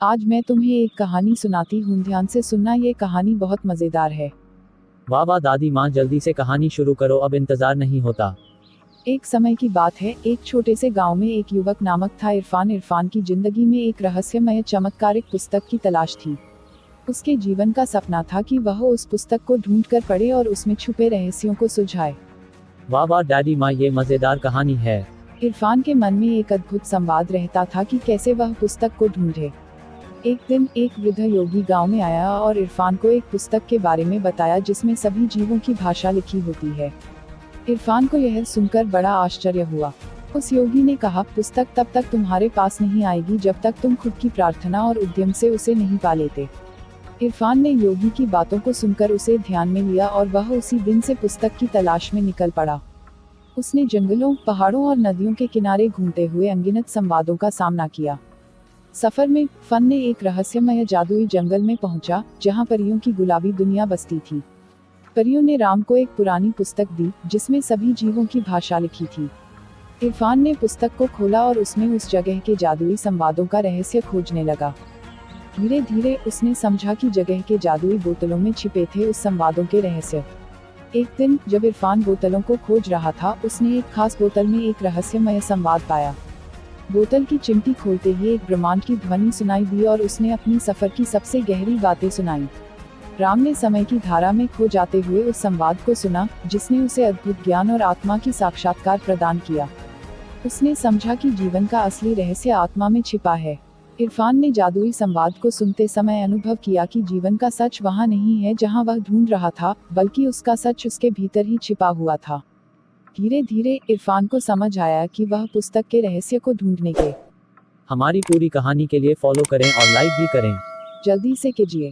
आज मैं तुम्हें एक कहानी सुनाती हूँ, ध्यान से सुनना, ये कहानी बहुत मजेदार है। वाह वाह दादी माँ, जल्दी से कहानी शुरू करो, अब इंतजार नहीं होता। एक समय की बात है, एक छोटे से गांव में एक युवक नामक था इरफान। इरफान की जिंदगी में एक रहस्यमय चमत्कारिक पुस्तक की तलाश थी। उसके जीवन का सपना था कि वह उस पुस्तक को ढूंढकर पढ़े और उसमें छुपे रहस्यों को सुलझाए। वाह वाह डैडी माँ, ये मजेदार कहानी है। इरफान के मन में एक अद्भुत संवाद रहता था कि कैसे वह पुस्तक को ढूंढे। एक दिन एक वृद्ध योगी गांव में आया और इरफान को एक पुस्तक के बारे में बताया जिसमें सभी जीवों की भाषा लिखी होती है। इरफान को यह सुनकर बड़ा आश्चर्य हुआ। उस योगी ने कहा, पुस्तक तब तक तुम्हारे पास नहीं आएगी जब तक तुम खुद की प्रार्थना और उद्यम से उसे नहीं पा लेते। इरफान ने योगी की बातों को सुनकर उसे ध्यान में लिया और वह उसी दिन से पुस्तक की तलाश में निकल पड़ा। उसने जंगलों, पहाड़ों और नदियों के किनारे घूमते हुए अनगिनत संवादों का सामना किया। सफर में फन ने एक रहस्यमय जादुई जंगल में पहुंचा, जहां परियों की गुलाबी दुनिया बसती थी। परियों ने राम को एक पुरानी पुस्तक दी जिसमें सभी जीवों की भाषा लिखी थी। इरफान ने पुस्तक को खोला और उसमें उस जगह के जादुई संवादों का रहस्य खोजने लगा। धीरे धीरे उसने समझा कि जगह के जादुई बोतलों में छिपे थे उस संवादों के रहस्य। एक दिन जब इरफान बोतलों को खोज रहा था, उसने एक खास बोतल में एक रहस्यमय संवाद पाया। बोतल की चिमटी खोलते ही एक ब्रह्मांड की ध्वनि सुनाई दी और उसने अपनी सफर की सबसे गहरी बातें सुनाई। राम ने समय की धारा में खो जाते हुए उस संवाद को सुना, जिसने उसे अद्भुत ज्ञान और आत्मा की साक्षात्कार प्रदान किया। उसने समझा कि जीवन का असली रहस्य आत्मा में छिपा है। इरफान ने जादुई संवाद को सुनते समय अनुभव किया कि जीवन का सच वहाँ नहीं है जहाँ वह ढूंढ रहा था, बल्कि उसका सच उसके भीतर ही छिपा हुआ था। धीरे धीरे इरफान को समझ आया कि वह पुस्तक के रहस्य को ढूंढने के हमारी पूरी कहानी के लिए फॉलो करें और लाइक भी करें। जल्दी से कीजिए।